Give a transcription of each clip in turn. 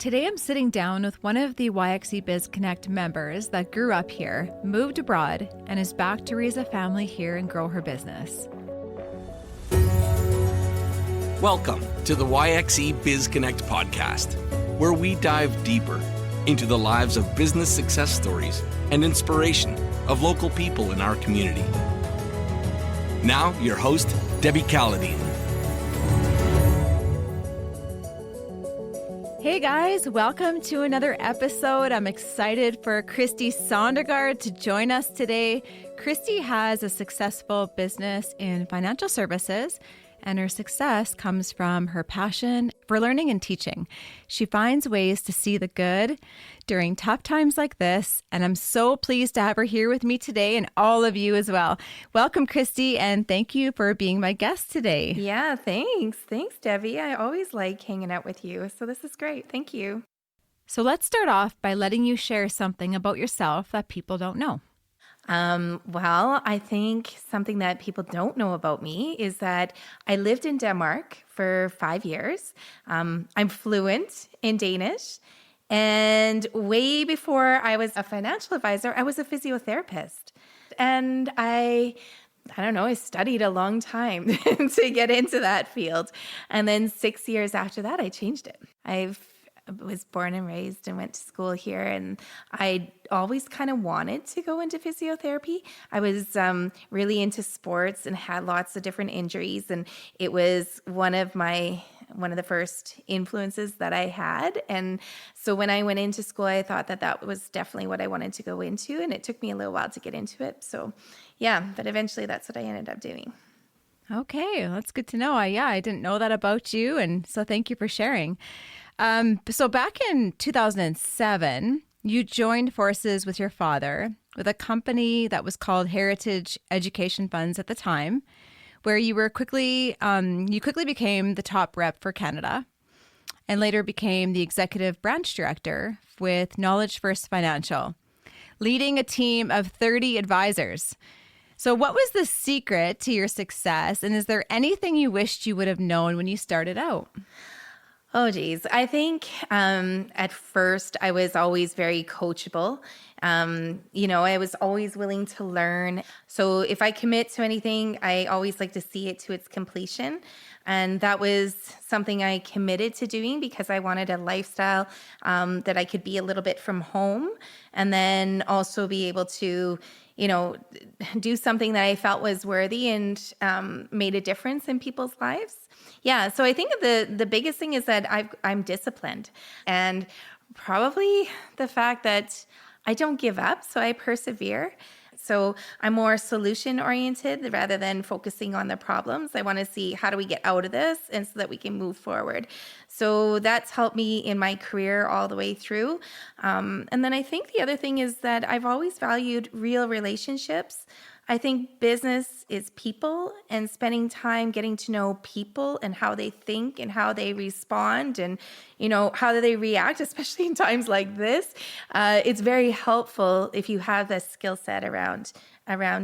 Today I'm sitting down with one of the YXE Biz Connect members that grew up here, moved abroad, and is back to raise a family here and grow her business. Welcome to the YXE Biz Connect podcast, where we dive deeper into the lives of business success stories and inspiration of local people in our community. Now, your host, Debbie Calladine. Hey guys, welcome to another episode. I'm excited for Christie Sondergaard to join us today. Christie has a successful business in financial services, and her success comes from her passion for learning and teaching. She finds ways to see the good during tough times like this, and I'm so pleased to have her here with me today and all of you as well. Welcome, Christie, and thank you for being my guest today. Yeah, thanks. Thanks, Debbie. I always like hanging out with you, so this is great. Thank you. So let's start off by letting you share something about yourself that people don't know. Well, I think something that people don't know about me is that I lived in Denmark for 5 years. I'm fluent in Danish. And way before I was a financial advisor, I was a physiotherapist. And I studied a long time to get into that field. And then 6 years after that, I changed it. I was born and raised and went to school here, and I always kind of wanted to go into physiotherapy. I was really into sports and had lots of different injuries, and it was one of the first influences that I had. And so when I went into school, I thought that was definitely what I wanted to go into, and it took me a little while to get into it. So yeah, but eventually that's what I ended up doing. Okay, that's good to know. I didn't know that about you, and so thank you for sharing. So back in 2007, you joined forces with your father with a company that was called Heritage Education Funds at the time, where you quickly became the top rep for Canada and later became the executive branch director with Knowledge First Financial, leading a team of 30 advisors. So what was the secret to your success, and is there anything you wished you would have known when you started out? Oh, geez. I think at first I was always very coachable. I was always willing to learn. So if I commit to anything, I always like to see it to its completion. And that was something I committed to doing because I wanted a lifestyle that I could be a little bit from home and then also be able to do something that I felt was worthy and made a difference in people's lives. Yeah, so I think the biggest thing is that I'm disciplined, and probably the fact that I don't give up, so I persevere. So I'm more solution-oriented rather than focusing on the problems. I want to see how do we get out of this and so that we can move forward. So that's helped me in my career all the way through. And then I think the other thing is that I've always valued real relationships. I think business is people, and spending time getting to know people and how they think and how they respond and, how do they react, especially in times like this. It's very helpful if you have the skill set around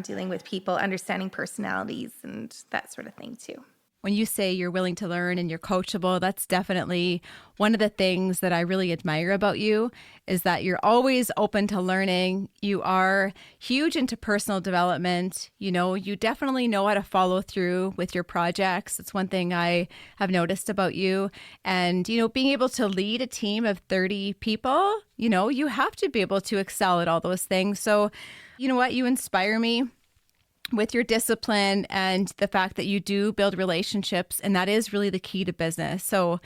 dealing with people, understanding personalities and that sort of thing too. When you say you're willing to learn and you're coachable, that's definitely one of the things that I really admire about you is that you're always open to learning. You are huge into personal development. You definitely know how to follow through with your projects. It's one thing I have noticed about you. And, being able to lead a team of 30 people, you have to be able to excel at all those things. So, you know what? You inspire me with your discipline and the fact that you do build relationships, and that is really the key to business. So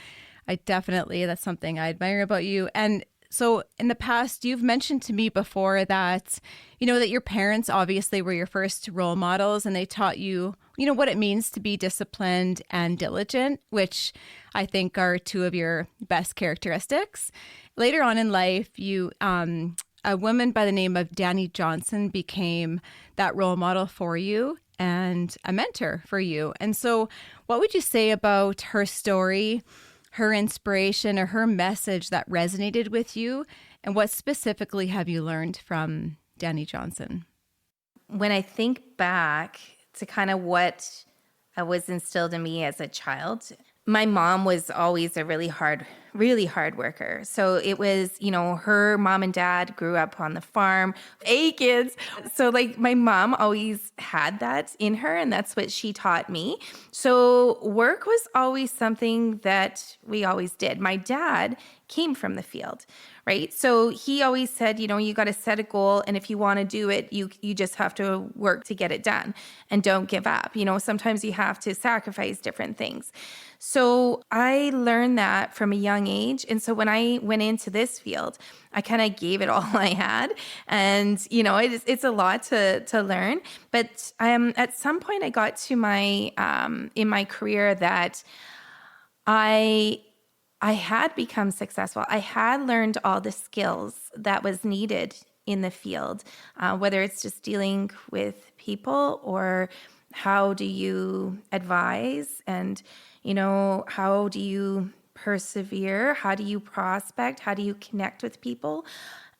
that's something I admire about you. And so in the past, you've mentioned to me before that, that your parents obviously were your first role models, and they taught you, what it means to be disciplined and diligent, which I think are two of your best characteristics. Later on in life, a woman by the name of Danny Johnson became that role model for you and a mentor for you. And so what would you say about her story, her inspiration, or her message that resonated with you? And what specifically have you learned from Danny Johnson? When I think back to kind of what was instilled in me as a child, my mom was always a really hard really hard worker. So it was, her mom and dad grew up on the farm, 8 kids. So like my mom always had that in her, and that's what she taught me. So work was always something that we always did. My dad came from the field, right? So he always said, you got to set a goal, and if you want to do it, you just have to work to get it done, and don't give up. Sometimes you have to sacrifice different things. So I learned that from a young age. And so when I went into this field, I kind of gave it all I had. And, it's a lot to learn. But at some point I got to in my career that I had become successful. I had learned all the skills that was needed in the field, whether it's just dealing with people or how do you advise and, how do you persevere? How do you prospect? How do you connect with people?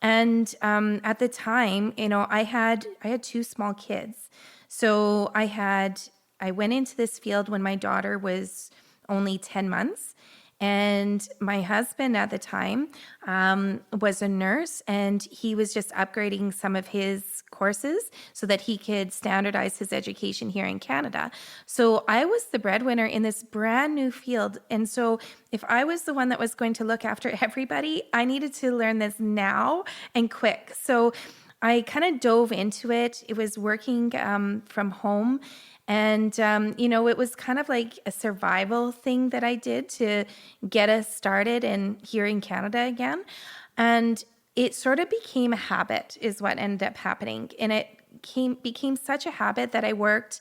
And at the time, I had 2 small kids. So I went into this field when my daughter was only 10 months. And my husband at the time was a nurse, and he was just upgrading some of his courses so that he could standardize his education here in Canada. So I was the breadwinner in this brand new field. And so if I was the one that was going to look after everybody, I needed to learn this now and quick. So I kind of dove into it. It was working from home. And, it was kind of like a survival thing that I did to get us started here in Canada again. And it sort of became a habit is what ended up happening. And it became such a habit that I worked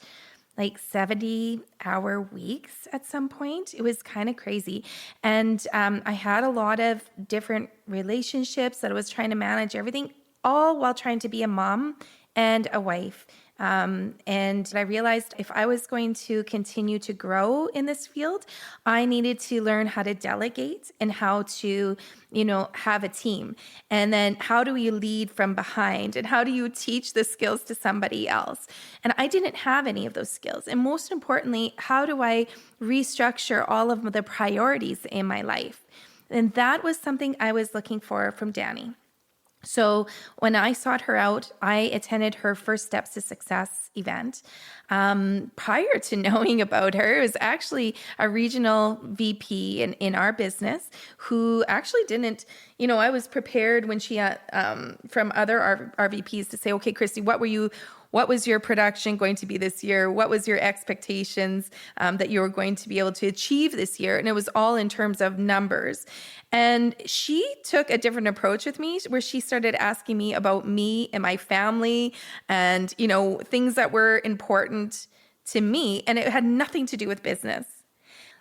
like 70-hour weeks at some point. It was kind of crazy. And I had a lot of different relationships that I was trying to manage everything, all while trying to be a mom and a wife. And I realized if I was going to continue to grow in this field, I needed to learn how to delegate and how to, have a team. And then how do you lead from behind? And how do you teach the skills to somebody else? And I didn't have any of those skills. And most importantly, how do I restructure all of the priorities in my life? And that was something I was looking for from Dani. So when I sought her out, I attended her First Steps to Success event. Prior to knowing about her, it was actually a regional VP in our business who actually didn't, I was prepared when she from other RVPs to say, okay, Christie, what was your production going to be this year? What was your expectations that you were going to be able to achieve this year? And it was all in terms of numbers. And she took a different approach with me where she started asking me about me and my family and, things that were important to me. And it had nothing to do with business.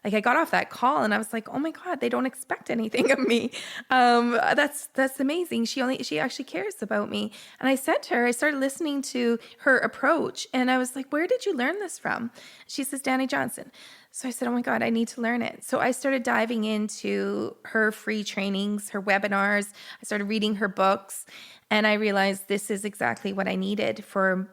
Like I got off that call and I was like, oh my God, they don't expect anything of me. That's amazing. She actually cares about me. And I said to her, I started listening to her approach and I was like, where did you learn this from? She says, Dani Johnson. So I said, oh my God, I need to learn it. So I started diving into her free trainings, her webinars. I started reading her books and I realized this is exactly what I needed for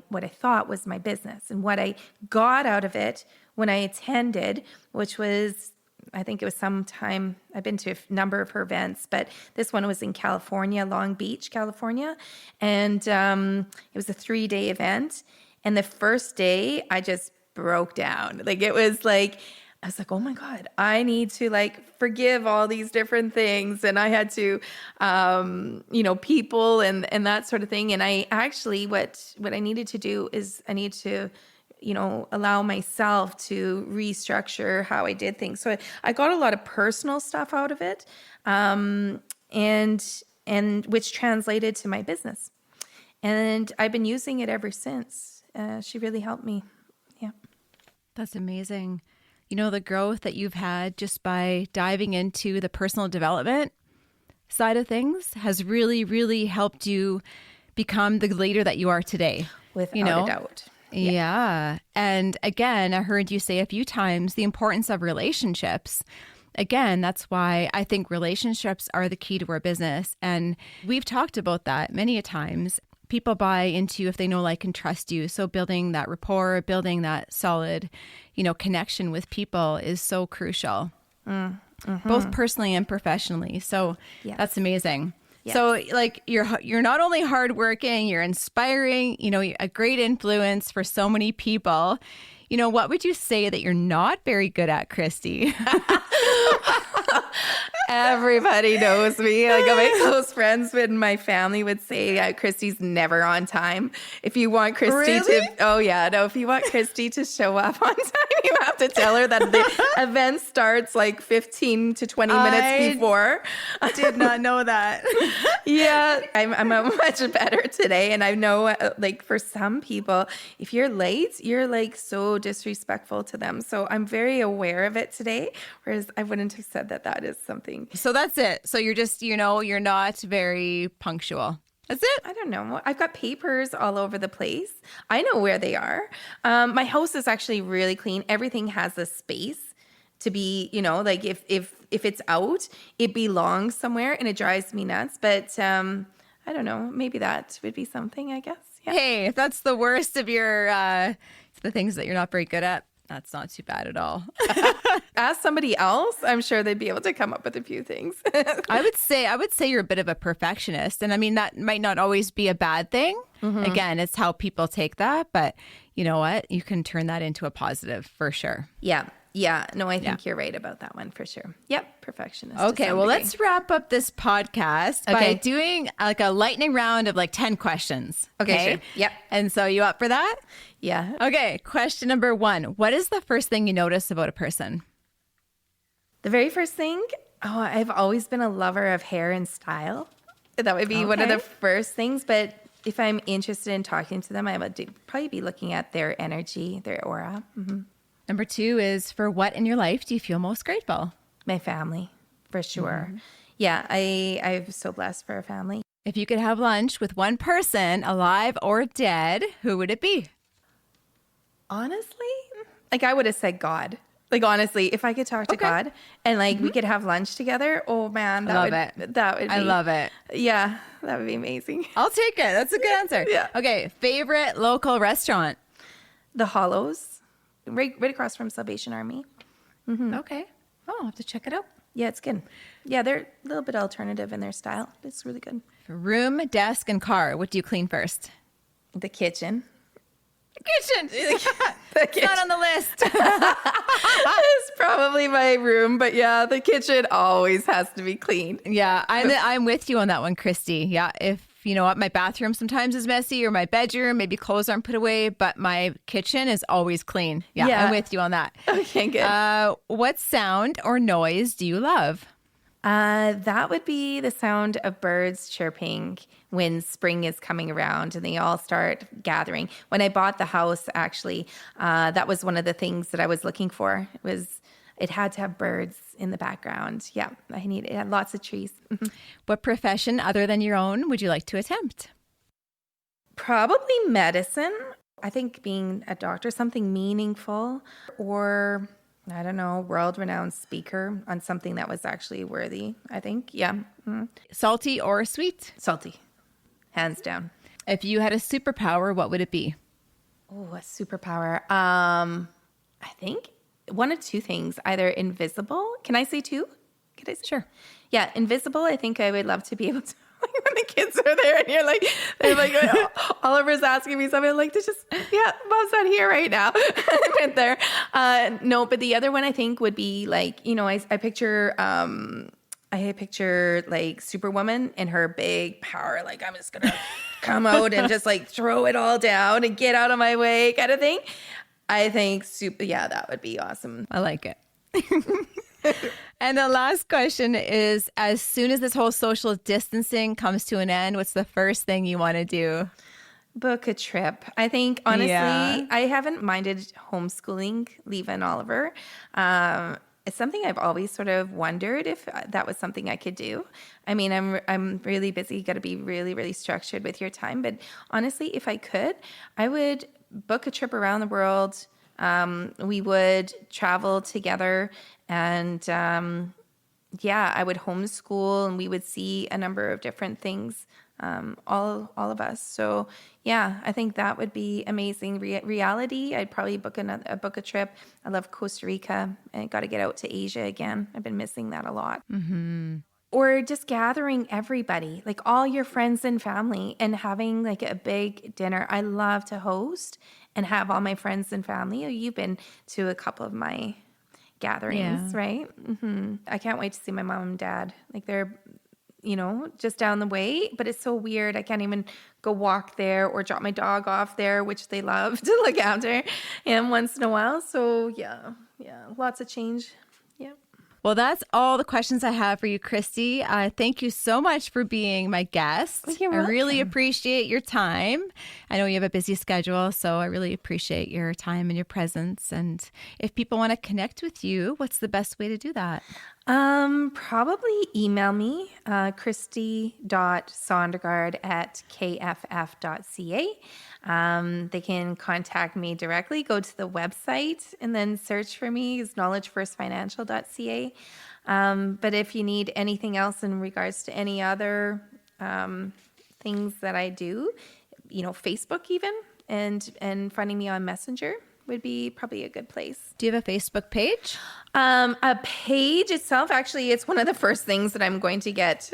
what I thought was my business and what I got out of it when I attended, which was, I think it was sometime, I've been to a number of her events, but this one was in California, Long Beach, California. And it was a 3-day event. And the first day I just broke down. I was like, oh my God, I need to forgive all these different things. And I had to, people and that sort of thing. And I actually, what I needed to do is I need to, allow myself to restructure how I did things. So I got a lot of personal stuff out of it, and which translated to my business. And I've been using it ever since. She really helped me. Yeah. That's amazing. The growth that you've had just by diving into the personal development side of things has really, really helped you become the leader that you are today. Without a doubt. Yeah. And again, I heard you say a few times the importance of relationships. Again, that's why I think relationships are the key to our business. And we've talked about that many a times. People buy into you if they know, like, and trust you. So building that rapport, building that solid, connection with people is so crucial. both personally and professionally. So Yes. that's amazing. Yes. So like you're not only hardworking, you're inspiring, you're a great influence for so many people. What would you say that you're not very good at, Christie? Everybody knows me. Like my close friends and my family would say, Christie's never on time. If you want Christie if you want Christie to show up on time, you have to tell her that the event starts like 15 to 20 minutes before. I did not know that. Yeah, I'm much better today. And I know like for some people, if you're late, you're like so disrespectful to them. So I'm very aware of it today, whereas I wouldn't have said that is something. So that's it. So you're just, you're not very punctual. That's it. I don't know. I've got papers all over the place. I know where they are. My house is actually really clean. Everything has a space to be, like if it's out, it belongs somewhere, and it drives me nuts. But I don't know. Maybe that would be something, I guess. Yeah. Hey, if that's the worst of your the things that you're not very good at, that's not too bad at all. Ask somebody else. I'm sure they'd be able to come up with a few things. I would say you're a bit of a perfectionist. And I mean, that might not always be a bad thing. Mm-hmm. Again, it's how people take that. But you know what? You can turn that into a positive for sure. Yeah. Yeah. No, I think you're right about that one for sure. Yep. Perfectionist. Okay. Well, let's wrap up this podcast by doing like a lightning round of like 10 questions. Okay. Sure. Yep. And so you up for that? Yeah. Okay. Question number 1. What is the first thing you notice about a person? The very first thing, I've always been a lover of hair and style. That would be one of the first things. But if I'm interested in talking to them, I would probably be looking at their energy, their aura. Mm-hmm. Number 2 is, for what in your life do you feel most grateful? My family, for sure. Mm-hmm. Yeah, I'm so blessed for a family. If you could have lunch with one person, alive or dead, who would it be? Honestly, like I would have said God. Like honestly, if I could talk to God and like we could have lunch together, oh man, that would be, I love it. Yeah, that would be amazing. I'll take it. That's a good answer. Yeah. Okay, favorite local restaurant? The Hollows, right across from Salvation Army. Mm-hmm. Okay. Oh, I'll have to check it out. Yeah, it's good. Yeah, they're a little bit alternative in their style. It's really good. Room, desk, and car. What do you clean first? The kitchen. Kitchen. It's not on the list. It's probably my room, but yeah, the kitchen always has to be clean. Yeah, I'm with you on that one, Christie. Yeah, if you know what, my bathroom sometimes is messy, or my bedroom, maybe clothes aren't put away, but my kitchen is always clean. Yeah. I'm with you on that. Okay, good. What sound or noise do you love? That would be the sound of birds chirping when spring is coming around and they all start gathering. When I bought the house, actually, that was one of the things that I was looking for. It had to have birds in the background. Yeah, it had lots of trees. What profession other than your own would you like to attempt? Probably medicine. I think being a doctor, something meaningful, or I don't know, world-renowned speaker on something that was actually worthy, I think. Yeah. Mm-hmm. Salty or sweet? Salty. Hands down. If you had a superpower, what would it be? Oh, a superpower. I think one of two things. Either invisible. Can I say two? Could I say? Sure. Yeah, invisible. I think I would love to be able to, like when the kids are there and they're like, Oliver's asking me something, I'd like to just, yeah, Mom's not here right now. I'm there. No, but the other one I think would be like, I picture like Superwoman and her big power. Like I'm just going to come out and just like throw it all down and get out of my way kind of thing. I think that would be awesome. I like it. And the last question is, as soon as this whole social distancing comes to an end, what's the first thing you want to do? Book a trip. I think, honestly, I haven't minded homeschooling, Leva and Oliver. It's something I've always sort of wondered if that was something I could do. I mean, I'm really busy, got to be really, really structured with your time. But honestly, if I could, I would book a trip around the world. We would travel together and, I would homeschool and we would see a number of different things all of us. So yeah, I think that would be amazing. Reality, I'd probably book a trip. I love Costa Rica, and got to get out to Asia again. I've been missing that a lot. Mm-hmm. Or just gathering everybody, like all your friends and family, and having like a big dinner. I love to host and have all my friends and family. You've been to a couple of my gatherings, right? Mm-hmm. I can't wait to see my mom and dad. Like they're, just down the way, but it's so weird. I can't even go walk there or drop my dog off there, which they love to look after him once in a while. So yeah, lots of change. Yeah. Well, that's all the questions I have for you, Christie. Thank you so much for being my guest. You're welcome. I really appreciate your time. I know you have a busy schedule, so I really appreciate your time and your presence. And if people want to connect with you, what's the best way to do that? Probably email me, christie.sondergaard@kff.ca. They can contact me directly. Go to the website and then search for me is knowledgefirstfinancial.ca. But if you need anything else in regards to any other things that I do, Facebook even, and finding me on Messenger would be probably a good place. Do you have a Facebook page? A page itself, actually, it's one of the first things that I'm going to get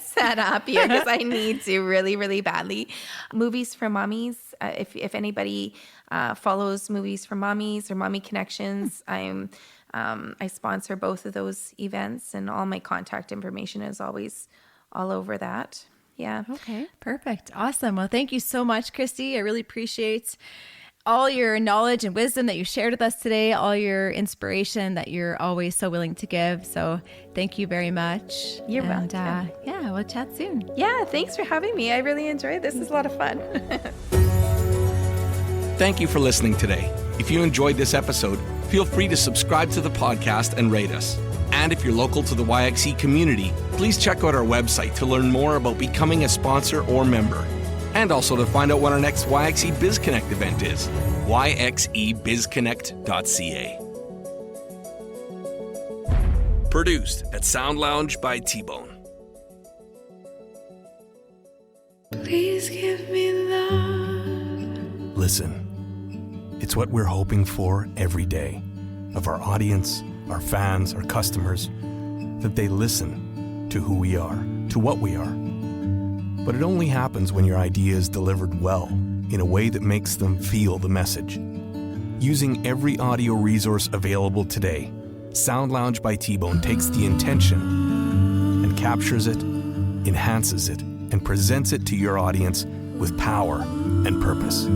set up here because I need to really, really badly. Movies for Mommies. If anybody follows Movies for Mommies or Mommy Connections, I sponsor both of those events, and all my contact information is always all over that. Yeah. Okay, perfect. Awesome. Well, thank you so much, Christie. I really appreciate all your knowledge and wisdom that you shared with us today, all your inspiration that you're always so willing to give. So thank you very much. You're welcome. Yeah, we'll chat soon. Yeah, thanks for having me. I really enjoyed this. This is a lot of fun. Thank you for listening today. If you enjoyed this episode, feel free to subscribe to the podcast and rate us. And if you're local to the YXE community, please check out our website to learn more about becoming a sponsor or member. And also to find out when our next YXE BizConnect event is, yxebizconnect.ca. Produced at Sound Lounge by T-Bone. Please give me love. Listen, it's what we're hoping for every day of our audience, our fans, our customers, that they listen to who we are, to what we are. But it only happens when your idea is delivered well, in a way that makes them feel the message. Using every audio resource available today, Sound Lounge by T-Bone takes the intention and captures it, enhances it, and presents it to your audience with power and purpose.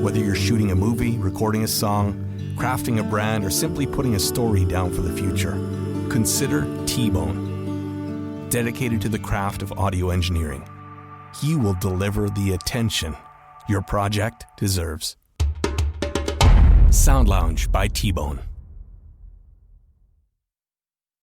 Whether you're shooting a movie, recording a song, crafting a brand, or simply putting a story down for the future, consider T-Bone. Dedicated to the craft of audio engineering. He will deliver the attention your project deserves. Sound Lounge by T-Bone.